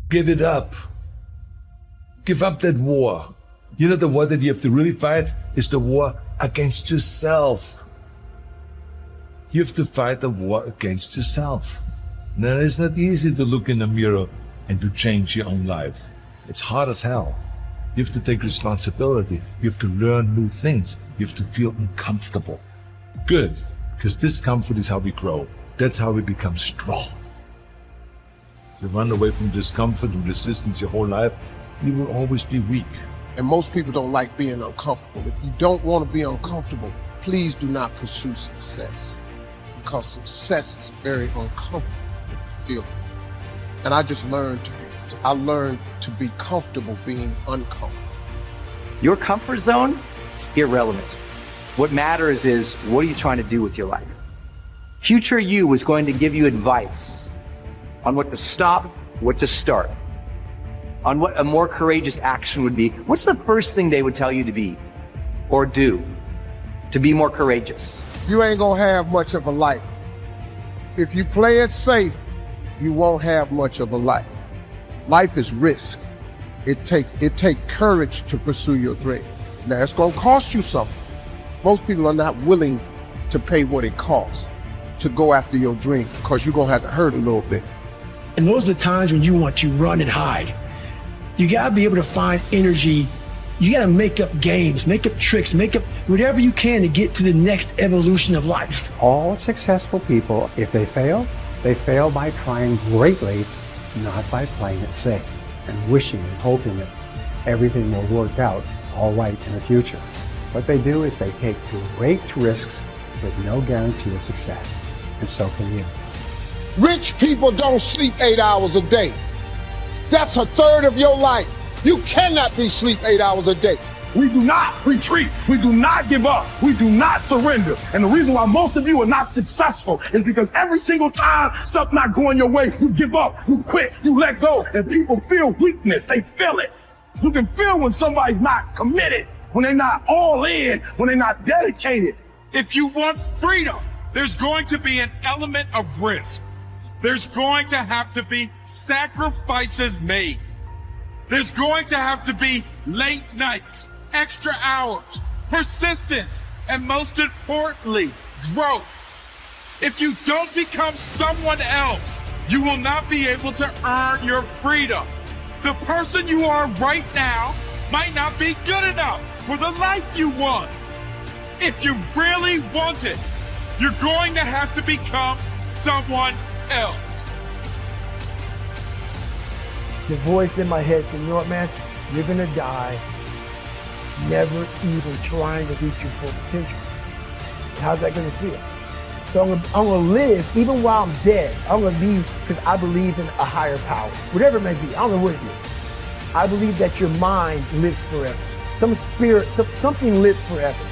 Give it up. Give up that war. You know, the war that you have to really fight is the war against yourself. You have to fight the war against yourself. Now, it's not easy to look in the mirror and to change your own life. It's hard as hell. You have to take responsibility. You have to learn new things. You have to feel uncomfortable. Good, because discomfort is how we grow. That's how we become strong. If you run away from discomfort and resistance your whole life, you will always be weak. And most people don't like being uncomfortable. If you don't want to be uncomfortable, please do not pursue success, because success is a very uncomfortable feeling. And I just learned to be comfortable being uncomfortable. Your comfort zone is irrelevant. What matters is, what are you trying to do with your life? Future you is going to give you advice on what to stop, what to start, on what a more courageous action would be. What's the first thing they would tell you to be or do to be more courageous? You ain't gonna have much of a life. If you play it safe, you won't have much of a life. Life is risk. It take courage to pursue your dream. Now, it's gonna cost you something. Most people are not willing to pay what it costs to go after your dream, because you're gonna have to hurt a little bit. And those are the times when you want to run and hide. You gotta be able to find energy. You gotta make up games, make up tricks, make up whatever you can to get to the next evolution of life. All successful people, if they fail by trying greatly, not by playing it safe and wishing and hoping that everything will work out all right in the future. What they do is they take great risks with no guarantee of success, and so can you. Rich people don't sleep 8 hours a day. That's a third of your life. You cannot be sleep 8 hours a day. We do not retreat. We do not give up. We do not surrender. And the reason why most of you are not successful is because every single time stuff's not going your way, you give up, you quit, you let go, and people feel weakness. They feel it. You can feel when somebody's not committed, when they're not all in, when they're not dedicated. If you want freedom, there's going to be an element of risk. There's going to have to be sacrifices made. There's going to have to be late nights, extra hours, persistence, and most importantly, growth. If you don't become someone else, you will not be able to earn your freedom. The person you are right now might not be good enough for the life you want. If you really want it, you're going to have to become someone else. The voice in my head said, you know what, man, you're gonna die never even trying to reach your full potential. How's that gonna feel? So I'm gonna live even while I'm dead. I'm gonna be, because I believe in a higher power, whatever it may be. I don't know what it is. I believe that your mind lives forever. Some spirit, something lives forever.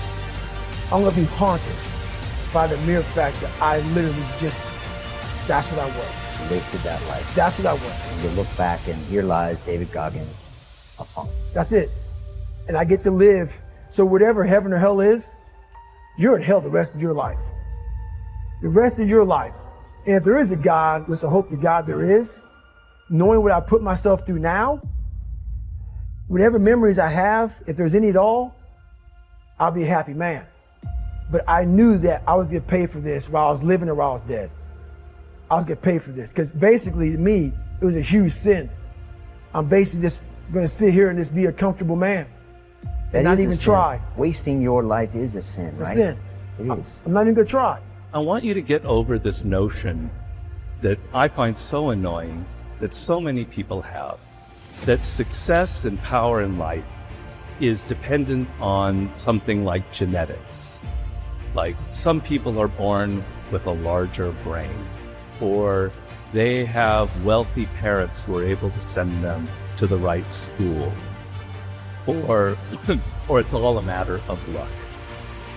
I'm gonna be haunted by the mere fact that I literally just, that's what I was. You wasted that life. That's what I was. And you look back and here lies David Goggins, a punk. That's it. And I get to live. So whatever heaven or hell is, you're in hell the rest of your life. The rest of your life. And if there is a God, which I hope to God there is, knowing what I put myself through now, whatever memories I have, if there's any at all, I'll be a happy man. But I knew that I was getting paid for this while I was living or while I was dead. I was getting paid for this, because basically to me, it was a huge sin. I'm basically just gonna sit here and just be a comfortable man and not even try. Wasting your life is a sin, It's right? a sin. It is. I'm not even gonna try. I want you to get over this notion that I find so annoying that so many people have, that success and power in life is dependent on something like genetics. Like some people are born with a larger brain, or they have wealthy parents who are able to send them to the right school, or it's all a matter of luck.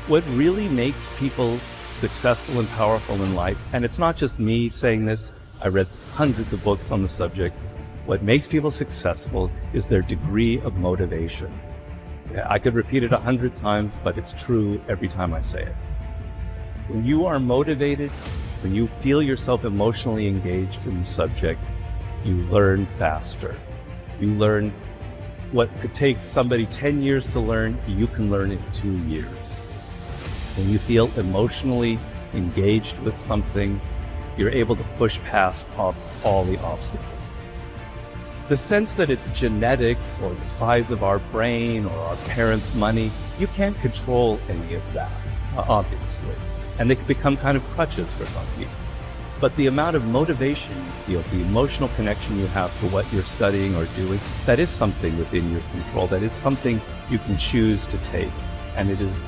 What really makes people successful and powerful in life, and it's not just me saying this, I read hundreds of books on the subject, what makes people successful is their degree of motivation. I could repeat it 100 times, but it's true every time I say it. When you are motivated, when you feel yourself emotionally engaged in the subject, you learn faster. You learn what could take somebody 10 years to learn, you can learn in 2 years. When you feel emotionally engaged with something, you're able to push past all the obstacles. The sense that it's genetics or the size of our brain or our parents' money, you can't control any of that, obviously. And they can become kind of crutches for some people. But the amount of motivation you feel, the emotional connection you have to what you're studying or doing, that is something within your control. That is something you can choose to take. And it is,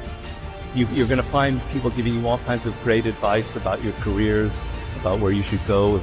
you're going to find people giving you all kinds of great advice about your careers, about where you should go,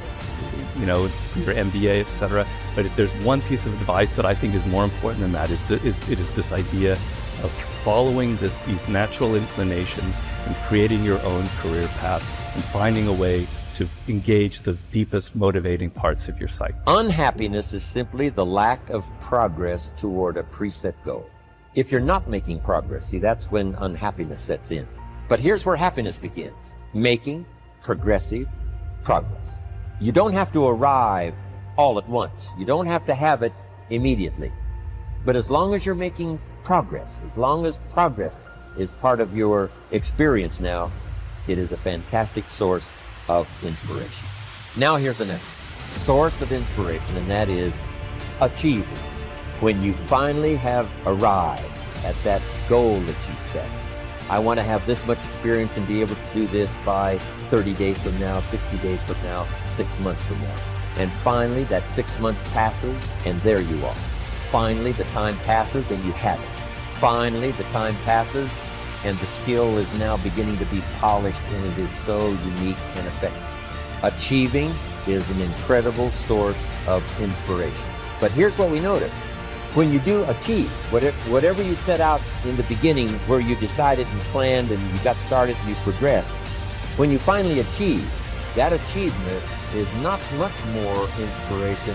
you know, your MBA, etc. But if there's one piece of advice that I think is more important than that, it is this idea of following these natural inclinations and creating your own career path and finding a way to engage the deepest motivating parts of your psyche. Unhappiness is simply the lack of progress toward a preset goal. If you're not making progress, see, that's when unhappiness sets in. But here's where happiness begins: making progressive progress. You don't have to arrive all at once. You don't have to have it immediately. But as long as you're making progress, as long as progress is part of your experience now, it is a fantastic source of inspiration. Now here's the next source of inspiration, and that is achieving. When you finally have arrived at that goal that you set. I want to have this much experience and be able to do this by 30 days from now, 60 days from now, 6 months from now. And finally, that 6 months passes, and there you are. Finally, the time passes, and you have it. Finally, the time passes, and the skill is now beginning to be polished, and it is so unique and effective. Achieving is an incredible source of inspiration. But here's what we notice. When you do achieve, whatever you set out in the beginning, where you decided and planned and you got started and you progressed, when you finally achieve, that achievement is not much more inspiration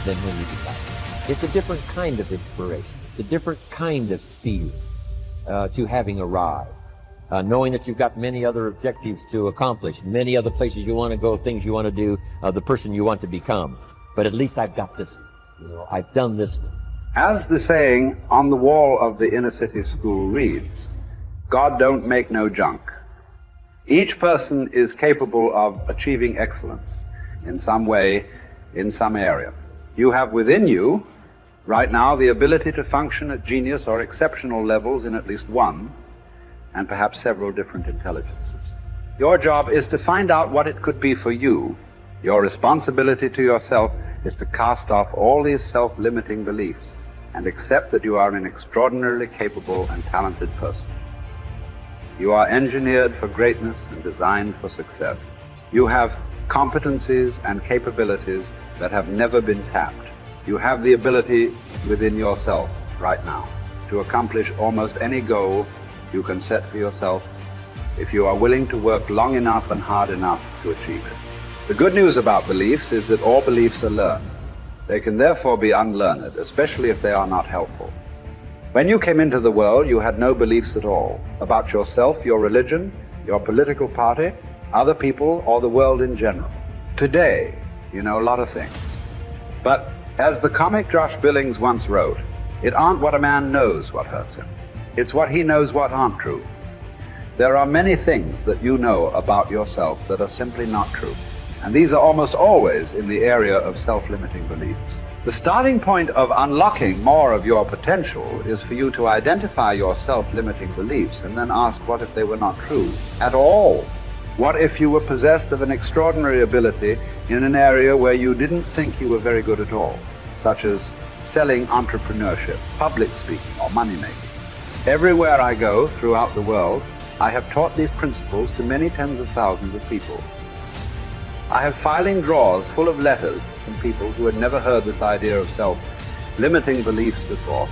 than when you decided. It's a different kind of inspiration. It's a different kind of feeling to having arrived. Knowing that you've got many other objectives to accomplish, many other places you want to go, things you want to do, the person you want to become. But at least I've got this, I've done this. As the saying on the wall of the inner city school reads, God don't make no junk. Each person is capable of achieving excellence in some way, in some area. You have within you, right now, the ability to function at genius or exceptional levels in at least one, and perhaps several different intelligences. Your job is to find out what it could be for you. Your responsibility to yourself is to cast off all these self-limiting beliefs and accept that you are an extraordinarily capable and talented person. You are engineered for greatness and designed for success. You have competencies and capabilities that have never been tapped. You have the ability within yourself right now to accomplish almost any goal you can set for yourself if you are willing to work long enough and hard enough to achieve it. The good news about beliefs is that all beliefs are learned. They can therefore be unlearned, especially if they are not helpful. When you came into the world, you had no beliefs at all about yourself, your religion, your political party, other people, or the world in general. Today, you know a lot of things. But as the comic Josh Billings once wrote, it aren't what a man knows what hurts him. It's what he knows what aren't true. There are many things that you know about yourself that are simply not true. And these are almost always in the area of self-limiting beliefs. The starting point of unlocking more of your potential is for you to identify your self-limiting beliefs and then ask, what if they were not true at all? What if you were possessed of an extraordinary ability in an area where you didn't think you were very good at all, such as selling, entrepreneurship, public speaking, or money making? Everywhere I go throughout the world, I have taught these principles to many tens of thousands of people. I have filing drawers full of letters from people who had never heard this idea of self-limiting beliefs before,